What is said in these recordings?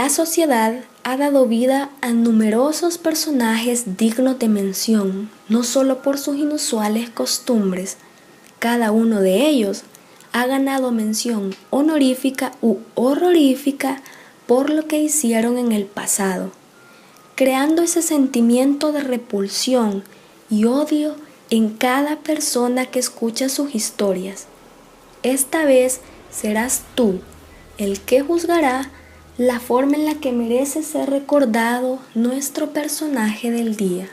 La sociedad ha dado vida a numerosos personajes dignos de mención, no solo por sus inusuales costumbres. Cada uno de ellos ha ganado mención honorífica u horrorífica por lo que hicieron en el pasado, creando ese sentimiento de repulsión y odio en cada persona que escucha sus historias. Esta vez serás tú el que juzgará la forma en la que merece ser recordado nuestro personaje del día.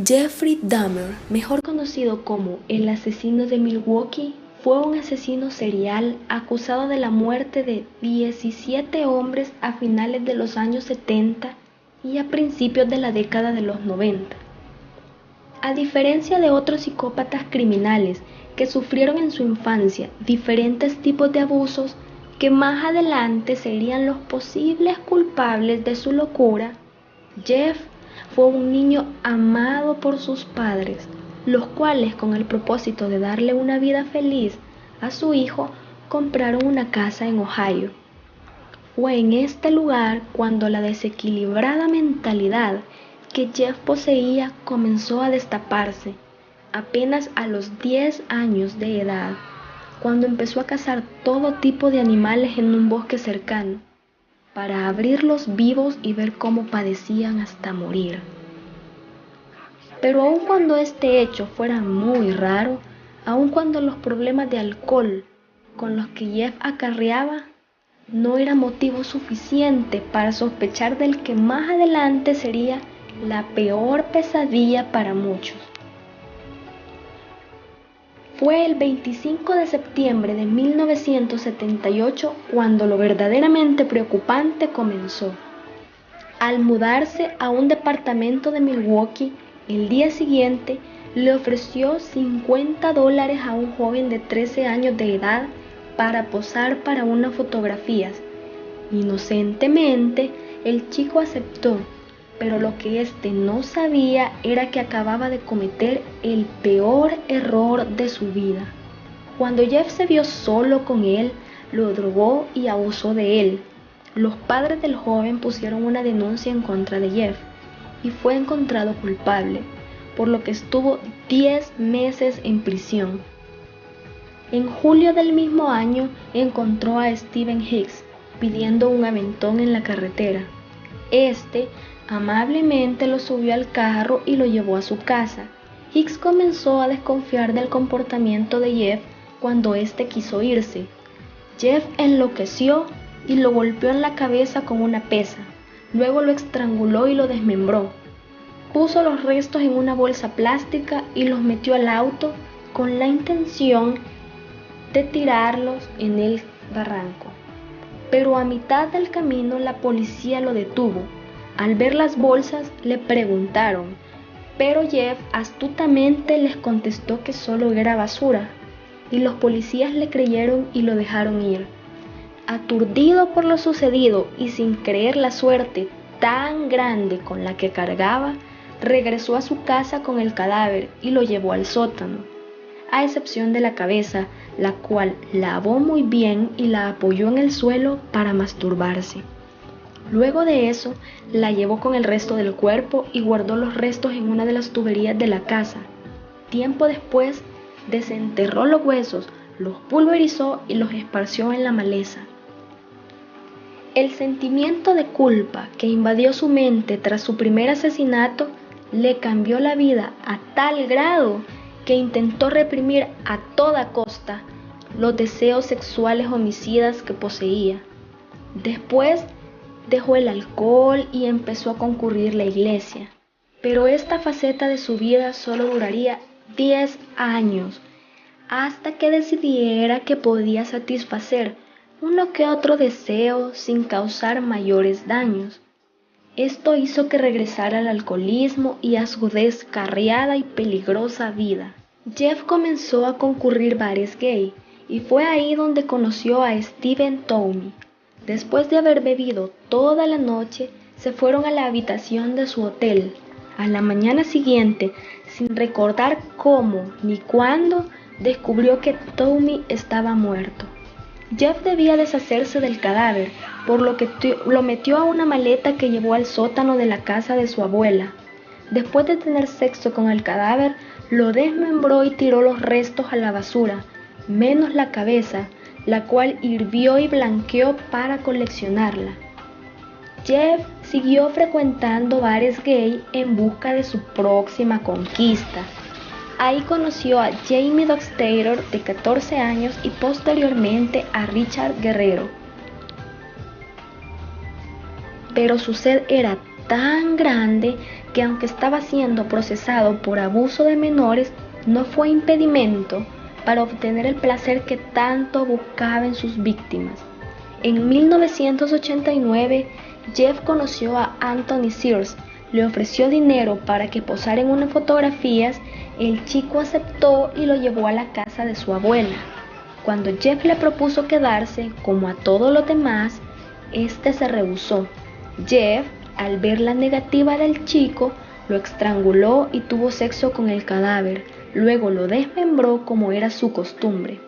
Jeffrey Dahmer, mejor conocido como el asesino de Milwaukee, fue un asesino serial acusado de la muerte de 17 hombres a finales de los años 70 y a principios de la década de los 90. A diferencia de otros psicópatas criminales que sufrieron en su infancia diferentes tipos de abusos que más adelante serían los posibles culpables de su locura, Jeff fue un niño amado por sus padres, los cuales, con el propósito de darle una vida feliz a su hijo, compraron una casa en Ohio. Fue en este lugar cuando la desequilibrada mentalidad que Jeff poseía comenzó a destaparse, apenas a los 10 años de edad, cuando empezó a cazar todo tipo de animales en un bosque cercano, para abrirlos vivos y ver cómo padecían hasta morir. Pero aun cuando este hecho fuera muy raro, aun cuando los problemas de alcohol con los que Jeff acarreaba no era motivo suficiente para sospechar del que más adelante sería la peor pesadilla para muchos. Fue el 25 de septiembre de 1978 cuando lo verdaderamente preocupante comenzó. Al mudarse a un departamento de Milwaukee, el día siguiente le ofreció $50 a un joven de 13 años de edad para posar para unas fotografías. Inocentemente, el chico aceptó, pero lo que éste no sabía era que acababa de cometer el peor error de su vida. Cuando Jeff se vio solo con él, lo drogó y abusó de él. Los padres del joven pusieron una denuncia en contra de Jeff y fue encontrado culpable, por lo que estuvo 10 meses en prisión. En julio del mismo año encontró a Steven Hicks pidiendo un aventón en la carretera. Este amablemente lo subió al carro y lo llevó a su casa. Hicks comenzó a desconfiar del comportamiento de Jeff cuando éste quiso irse. Jeff enloqueció y lo golpeó en la cabeza con una pesa. Luego lo estranguló y lo desmembró. Puso los restos en una bolsa plástica y los metió al auto con la intención de tirarlos en el barranco. Pero a mitad del camino la policía lo detuvo. Al ver las bolsas le preguntaron, pero Jeff astutamente les contestó que solo era basura, y los policías le creyeron y lo dejaron ir. Aturdido por lo sucedido y sin creer la suerte tan grande con la que cargaba, regresó a su casa con el cadáver y lo llevó al sótano, a excepción de la cabeza, la cual lavó muy bien y la apoyó en el suelo para masturbarse. Luego de eso, la llevó con el resto del cuerpo y guardó los restos en una de las tuberías de la casa. Tiempo después, desenterró los huesos, los pulverizó y los esparció en la maleza. El sentimiento de culpa que invadió su mente tras su primer asesinato le cambió la vida a tal grado que intentó reprimir a toda costa los deseos sexuales homicidas que poseía. Después dejó el alcohol y empezó a concurrir la iglesia. Pero esta faceta de su vida solo duraría 10 años, hasta que decidiera que podía satisfacer uno que otro deseo sin causar mayores daños. Esto hizo que regresara al alcoholismo y a su descarriada y peligrosa vida. Jeff comenzó a concurrir bares gay y fue ahí donde conoció a Stephen Toomey. Después de haber bebido toda la noche, se fueron a la habitación de su hotel. A la mañana siguiente, sin recordar cómo ni cuándo, descubrió que Toomey estaba muerto. Jeff debía deshacerse del cadáver, por lo que lo metió a una maleta que llevó al sótano de la casa de su abuela. Después de tener sexo con el cadáver, lo desmembró y tiró los restos a la basura, menos la cabeza, la cual hirvió y blanqueó para coleccionarla. Jeff siguió frecuentando bares gay en busca de su próxima conquista. Ahí conoció a Jamie Doxtator, de 14 años, y posteriormente a Richard Guerrero. Pero su sed era tan grande que, aunque estaba siendo procesado por abuso de menores, no fue impedimento para obtener el placer que tanto buscaba en sus víctimas. En 1989, Jeff conoció a Anthony Sears, le ofreció dinero para que posara en unas fotografías. El chico aceptó y lo llevó a la casa de su abuela. Cuando Jeff le propuso quedarse, como a todos los demás, este se rehusó. Jeff, al ver la negativa del chico, lo estranguló y tuvo sexo con el cadáver. Luego lo desmembró como era su costumbre.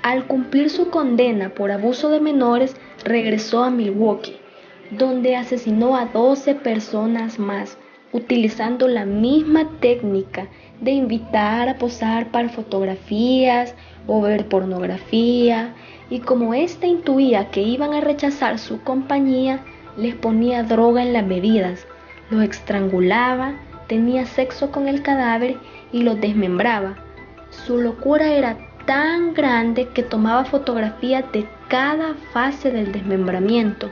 Al cumplir su condena por abuso de menores, regresó a Milwaukee, donde asesinó a 12 personas más, utilizando la misma técnica de invitar a posar para fotografías o ver pornografía, y como éste intuía que iban a rechazar su compañía, les ponía droga en las bebidas, los estrangulaba, tenía sexo con el cadáver y los desmembraba. Su locura era tan grande que tomaba fotografías de cada fase del desmembramiento.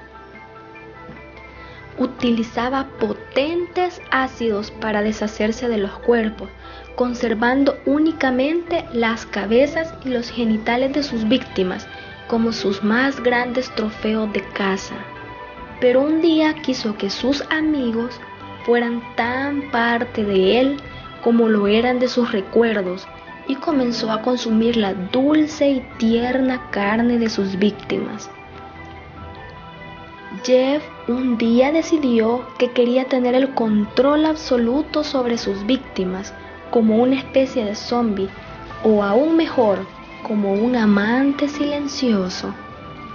Utilizaba potentes ácidos para deshacerse de los cuerpos, conservando únicamente las cabezas y los genitales de sus víctimas como sus más grandes trofeos de caza. Pero un día quiso que sus amigos fueran tan parte de él como lo eran de sus recuerdos, y comenzó a consumir la dulce y tierna carne de sus víctimas. Jeff un día decidió que quería tener el control absoluto sobre sus víctimas, como una especie de zombie, o aún mejor, como un amante silencioso,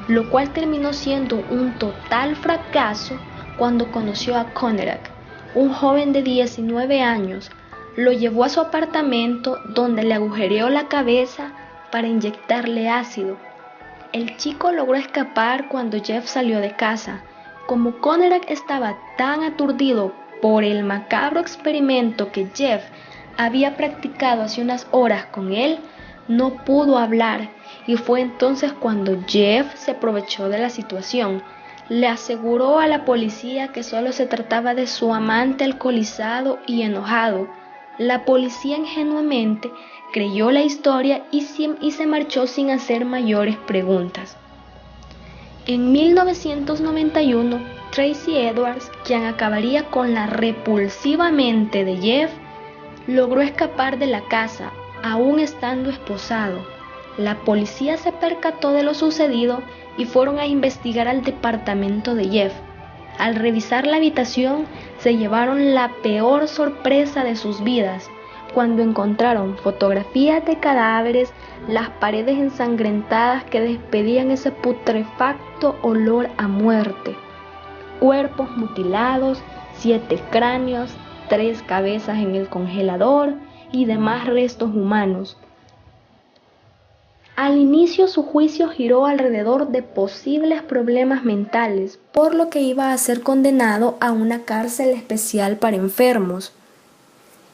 lo cual terminó siendo un total fracaso cuando conoció a Conerak, un joven de 19 años. Lo llevó a su apartamento, donde le agujereó la cabeza para inyectarle ácido. El chico logró escapar cuando Jeff salió de casa. Como Conerak estaba tan aturdido por el macabro experimento que Jeff había practicado hace unas horas con él, no pudo hablar, y fue entonces cuando Jeff se aprovechó de la situación. Le aseguró a la policía que solo se trataba de su amante alcoholizado y enojado. La policía ingenuamente creyó la historia y se marchó sin hacer mayores preguntas. En 1991, Tracy Edwards, quien acabaría con la repulsiva mente de Jeff, logró escapar de la casa, aún estando esposado. La policía se percató de lo sucedido y fueron a investigar al departamento de Jeff. Al revisar la habitación, se llevaron la peor sorpresa de sus vidas, cuando encontraron fotografías de cadáveres, las paredes ensangrentadas que despedían ese putrefacto olor a muerte, cuerpos mutilados, 7 cráneos, 3 cabezas en el congelador y demás restos humanos. Al inicio su juicio giró alrededor de posibles problemas mentales, por lo que iba a ser condenado a una cárcel especial para enfermos.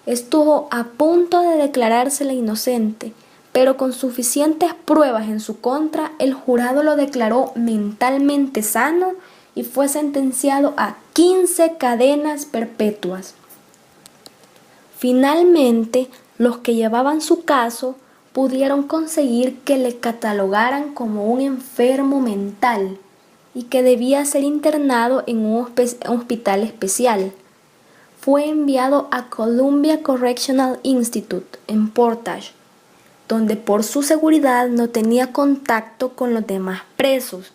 Estuvo a punto de declarársele inocente, pero con suficientes pruebas en su contra, el jurado lo declaró mentalmente sano y fue sentenciado a 15 cadenas perpetuas. Finalmente, los que llevaban su caso pudieron conseguir que le catalogaran como un enfermo mental y que debía ser internado en un hospital especial. Fue enviado a Columbia Correctional Institute en Portage, donde por su seguridad no tenía contacto con los demás presos,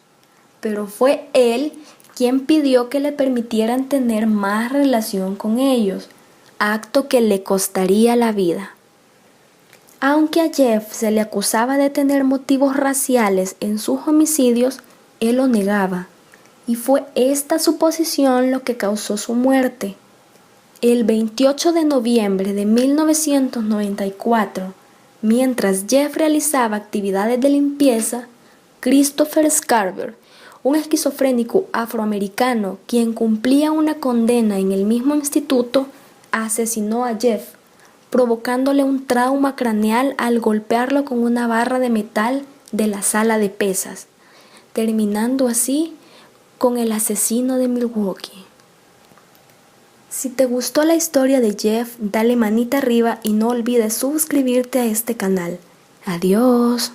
pero fue él quien pidió que le permitieran tener más relación con ellos, acto que le costaría la vida. Aunque a Jeff se le acusaba de tener motivos raciales en sus homicidios, él lo negaba, y fue esta suposición lo que causó su muerte. El 28 de noviembre de 1994, mientras Jeff realizaba actividades de limpieza, Christopher Scarver, un esquizofrénico afroamericano quien cumplía una condena en el mismo instituto, asesinó a Jeff, provocándole un trauma craneal al golpearlo con una barra de metal de la sala de pesas, terminando así con el asesino de Milwaukee. Si te gustó la historia de Jeff, dale manita arriba y no olvides suscribirte a este canal. Adiós.